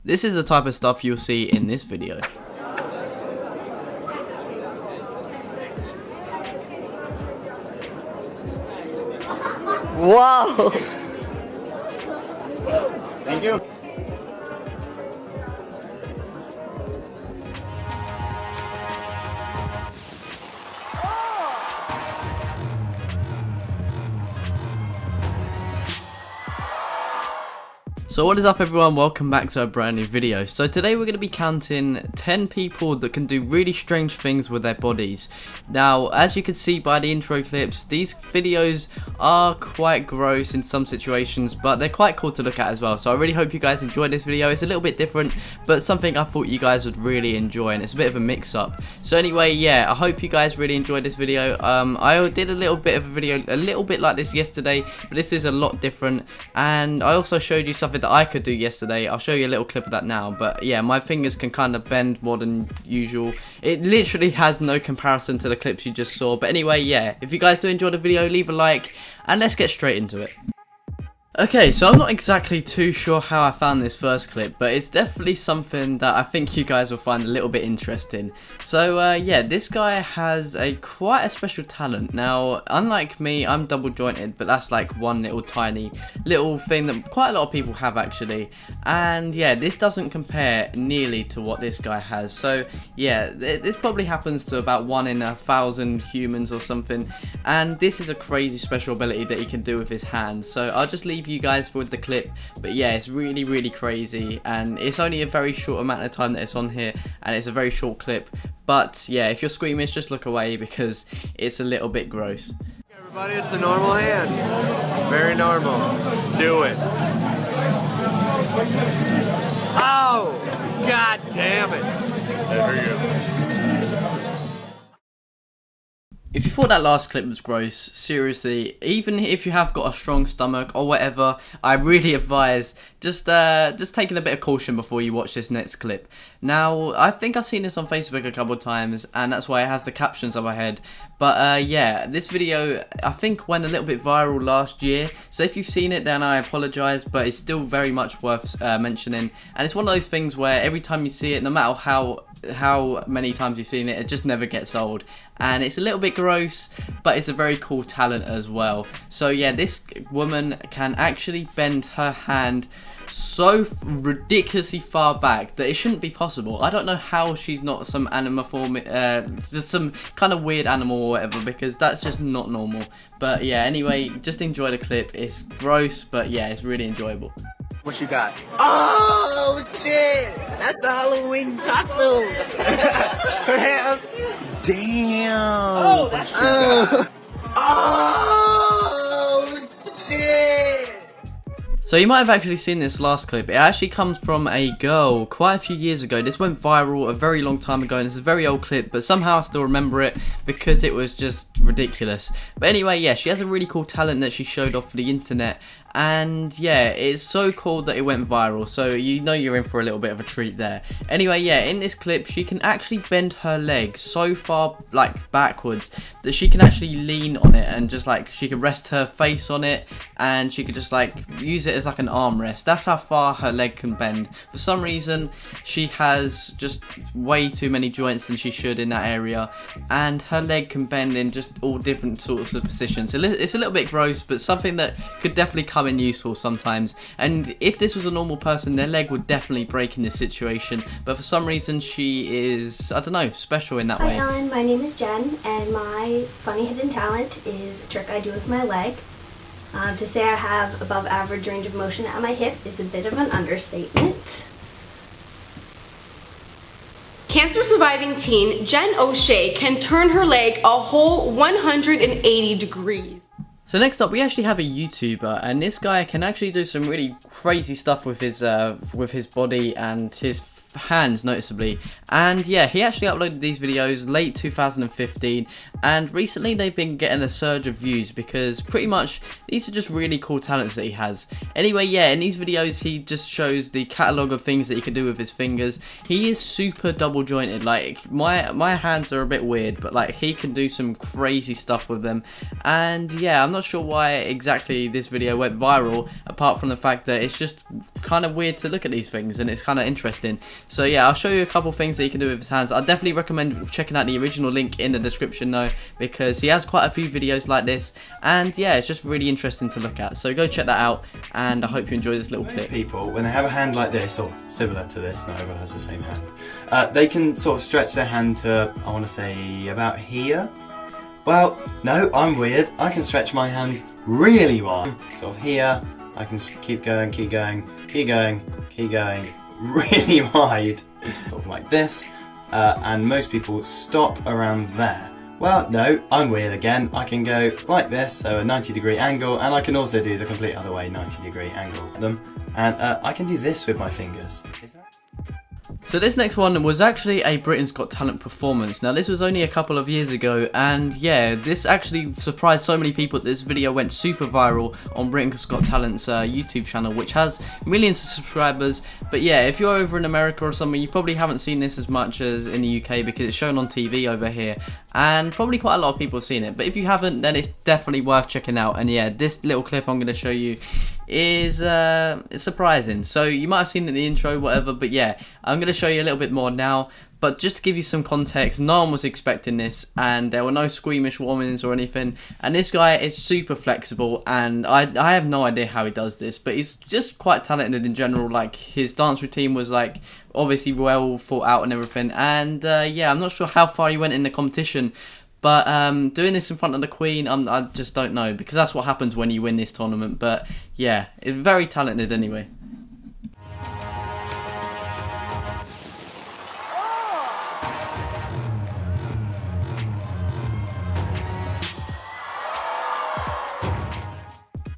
This is the type of stuff you'll see in this video. Wow! Thank you. So what is up everyone, welcome back to a brand new video. So today we're going to be counting 10 people that can do really strange things with their bodies. Now as you can see by the intro clips, these videos are quite gross in some situations, but they're quite cool to look at as well. So I really hope you guys enjoyed this video. It's a little bit different, but something I thought you guys would really enjoy, and it's a bit of a mix up. So anyway, yeah, I hope you guys really enjoyed this video. I did a little bit of a video a little bit like this yesterday, but this is a lot different, and I also showed you something that I could do yesterday. I'll show you a little clip of that now, but yeah, my fingers can kind of bend more than usual. It literally has no comparison to the clips you just saw, but anyway, yeah, if you guys do enjoy the video, leave a like, and let's get straight into it. Okay, so I'm not exactly too sure how I found this first clip, but it's definitely something that I think you guys will find a little bit interesting. So yeah, this guy has quite a special talent. Now, unlike me, I'm double jointed, but that's like one little tiny little thing that quite a lot of people have actually. And yeah, this doesn't compare nearly to what this guy has. So yeah, this probably happens to about 1 in 1,000 humans or something. And this is a crazy special ability that he can do with his hands. So I'll just leave you guys with the clip, but yeah, it's really crazy, and it's only a very short amount of time that it's on here, and it's a very short clip. But yeah, if you're squeamish, just look away because it's a little bit gross. Everybody, it's a normal hand. Very normal. Do it. Oh, god damn it. There you go. If you thought that last clip was gross, seriously, even if you have got a strong stomach or whatever, I really advise just taking a bit of caution before you watch this next clip. Now, I think I've seen this on Facebook a couple of times, and that's why it has the captions up ahead. But yeah, this video I think went a little bit viral last year, so if you've seen it then I apologise, but it's still very much worth mentioning. And it's one of those things where every time you see it, no matter how many times you've seen it, it just never gets old. And it's a little bit gross, but it's a very cool talent as well. So yeah, this woman can actually bend her hand so ridiculously far back that it shouldn't be possible. I don't know how she's not some animal form, just some kind of weird animal or whatever, because that's just not normal. But yeah, anyway, just enjoy the clip. It's gross, but yeah, it's really enjoyable. What you got? Oh shit! That's the Halloween costume! Her hair. Damn! Oh, that's oh shit! So you might have actually seen this last clip. It actually comes from a girl quite a few years ago. This went viral a very long time ago, and it's a very old clip, but somehow I still remember it because it was just ridiculous. But anyway, yeah, she has a really cool talent that she showed off for the internet. And yeah, it's so cool that it went viral, so you know you're in for a little bit of a treat there. Anyway, yeah, in this clip she can actually bend her leg so far like backwards that she can actually lean on it, and just like she can rest her face on it, and she could just like use it as like an armrest. That's how far her leg can bend. For some reason she has just way too many joints than she should in that area, and her leg can bend in just all different sorts of positions. It's a little bit gross, but something that could definitely come in useful sometimes. And if this was a normal person, their leg would definitely break in this situation, but for some reason she is, I don't know, special in that way. Hi Ellen, my name is Jen, and my funny hidden talent is a trick I do with my leg. To say I have above average range of motion at my hip is a bit of an understatement. Cancer surviving teen Jen O'Shea can turn her leg a whole 180 degrees. So next up we actually have a YouTuber, and this guy can actually do some really crazy stuff with his body and his hands noticeably. And yeah, he actually uploaded these videos late 2015, and recently they've been getting a surge of views because pretty much these are just really cool talents that he has. Anyway, yeah, in these videos he just shows the catalogue of things that he can do with his fingers. He is super double jointed. Like my hands are a bit weird, but like he can do some crazy stuff with them. And yeah, I'm not sure why exactly this video went viral, apart from the fact that it's just kind of weird to look at these things, and it's kind of interesting. So yeah, I'll show you a couple things that he can do with his hands. I definitely recommend checking out the original link in the description though, because he has quite a few videos like this, and yeah, it's just really interesting to look at. So go check that out, and I hope you enjoy this little clip. People, when they have a hand like this, or similar to this, not everyone has the same hand, they can sort of stretch their hand to, I want to say, about here. Well, no, I'm weird. I can stretch my hands really wide. Sort of here, I can keep going, keep going, keep going, keep going, really wide. Sort of like this, and most people stop around there. Well, no, I'm weird again. I can go like this, so a 90-degree angle, and I can also do the complete other way, 90-degree angle. And I can do this with my fingers. So this next one was actually a Britain's Got Talent performance. Now this was only a couple of years ago, and yeah, this actually surprised so many people that this video went super viral on Britain's Got Talent's YouTube channel, which has millions of subscribers. But yeah, if you're over in America or something, you probably haven't seen this as much as in the UK, because it's shown on TV over here, and probably quite a lot of people have seen it. But if you haven't, then it's definitely worth checking out. And yeah, this little clip I'm going to show you is it's surprising. So you might have seen it in the intro, whatever, but yeah, I'm going to show you a little bit more now. But just to give you some context, no one was expecting this, and there were no squeamish warnings or anything. And this guy is super flexible, and I have no idea how he does this, but he's just quite talented in general. Like, his dance routine was like obviously well thought out and everything. And yeah, I'm not sure how far he went in the competition, but doing this in front of the Queen, I just don't know, because that's what happens when you win this tournament. But yeah, it's very talented anyway.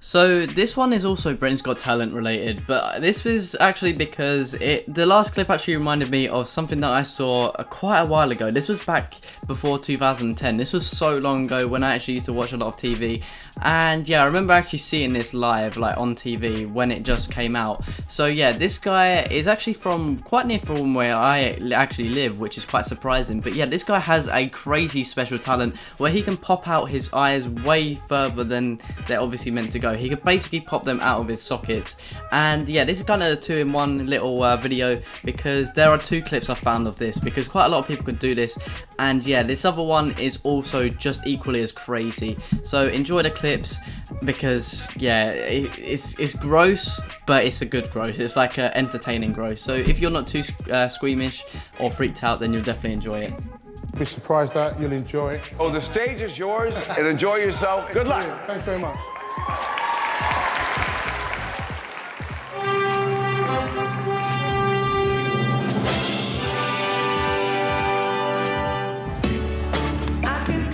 So this one is also Britain's Got Talent related, but this was actually because the last clip actually reminded me of something that I saw quite a while ago. This was back before 2010. This was so long ago when I actually used to watch a lot of TV. And yeah, I remember actually seeing this live, like on TV, when it just came out. So yeah, this guy is actually from quite near from where I actually live, which is quite surprising. But yeah, this guy has a crazy special talent where he can pop out his eyes way further than they're obviously meant to go. He could basically pop them out of his sockets. And yeah, this is kind of a two-in-one little video, because there are two clips I found of this, because quite a lot of people can do this. And yeah, this other one is also just equally as crazy. So enjoy the clips, because yeah, it's gross, but it's a good gross. It's like an entertaining gross. So if you're not too squeamish or freaked out, then you'll definitely enjoy it. Be surprised that you'll enjoy it. Oh, the stage is yours, and enjoy yourself. Good luck. Thanks very much. This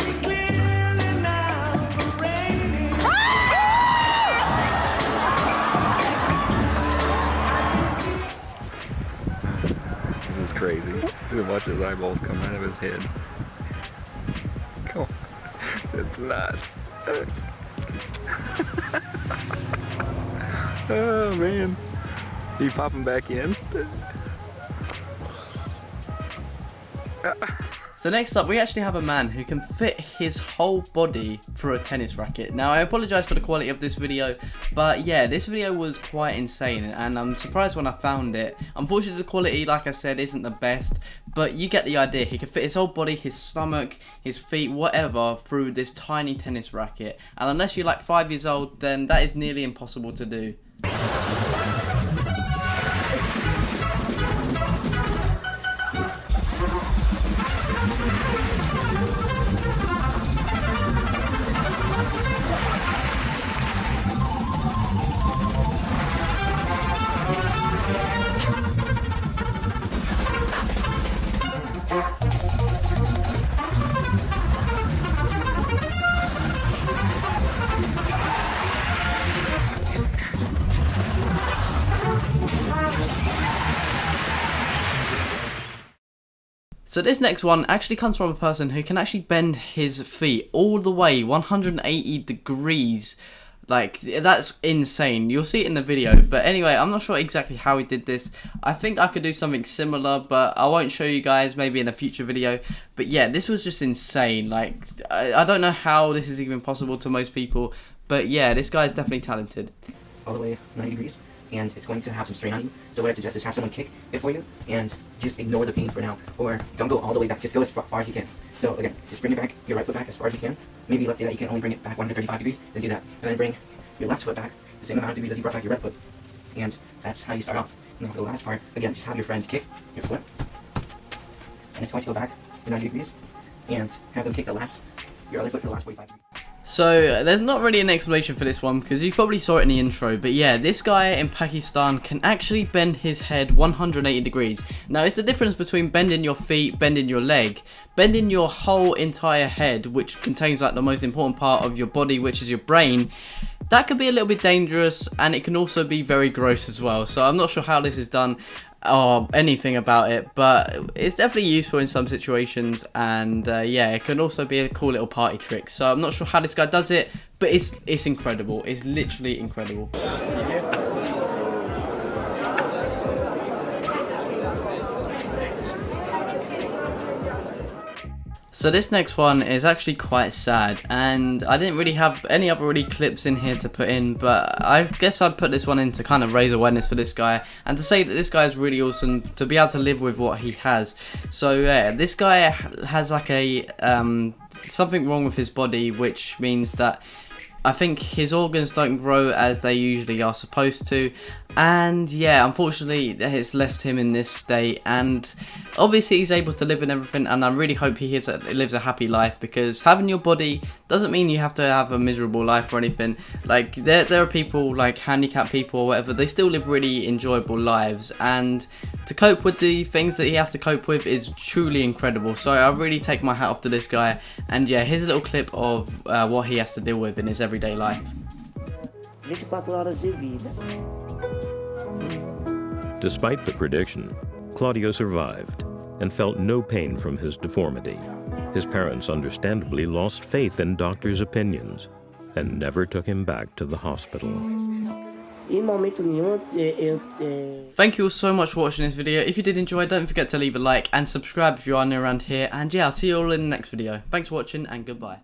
is crazy. To watch his eyeballs come out of his head. Come on. It's not. Oh man. He popping back in. So next up, we actually have a man who can fit his whole body through a tennis racket. Now, I apologise for the quality of this video, but yeah, this video was quite insane, and I'm surprised when I found it. Unfortunately, the quality, like I said, isn't the best, but you get the idea. He can fit his whole body, his stomach, his feet, whatever, through this tiny tennis racket. And unless you're like 5 years old, then that is nearly impossible to do. So this next one actually comes from a person who can actually bend his feet all the way 180 degrees. Like, that's insane. You'll see it in the video. But anyway, I'm not sure exactly how he did this. I think I could do something similar, but I won't show you guys, maybe in a future video. But yeah, this was just insane. Like, I don't know how this is even possible to most people. But yeah, this guy is definitely talented. All the way 90 degrees. and it's going to have some strain on you. So what I suggest is have someone kick it for you, and just ignore the pain for now, or don't go all the way back, just go as far as you can. So again, just bring it back, your right foot back as far as you can. Maybe let's say that you can only bring it back 135 degrees, then do that. And then bring your left foot back the same amount of degrees as you brought back your right foot. And that's how you start off. Now for the last part, again, just have your friend kick your foot, and it's going to go back 90 degrees, and have them kick your other foot for the last 45 degrees. So there's not really an explanation for this one because you probably saw it in the intro, but yeah, this guy in Pakistan can actually bend his head 180 degrees. Now it's the difference between bending your feet, bending your leg, bending your whole entire head, which contains like the most important part of your body, which is your brain. That could be a little bit dangerous, and it can also be very gross as well. So I'm not sure how this is done or anything about it, but it's definitely useful in some situations, and yeah, it can also be a cool little party trick. So I'm not sure how this guy does it, but it's incredible. It's literally incredible. So this next one is actually quite sad, and I didn't really have any other clips in here to put in, but I guess I'd put this one in to kind of raise awareness for this guy, and to say that this guy is really awesome to be able to live with what he has. So yeah, this guy has like a something wrong with his body, which means that I think his organs don't grow as they usually are supposed to, and yeah, unfortunately it's left him in this state, and obviously he's able to live and everything, and I really hope he lives a happy life, because having your body doesn't mean you have to have a miserable life or anything. Like there are people like handicapped people or whatever, they still live really enjoyable lives, and to cope with the things that he has to cope with is truly incredible. So I really take my hat off to this guy, and yeah, here's a little clip of what he has to deal with in his everyday life. 24 horas de vida. Despite the prediction, Claudio survived and felt no pain from his deformity. His parents understandably lost faith in doctors' opinions and never took him back to the hospital. Thank you all so much for watching this video. If you did enjoy, don't forget to leave a like and subscribe if you are new around here, and yeah, I'll see you all in the next video. Thanks for watching, and goodbye.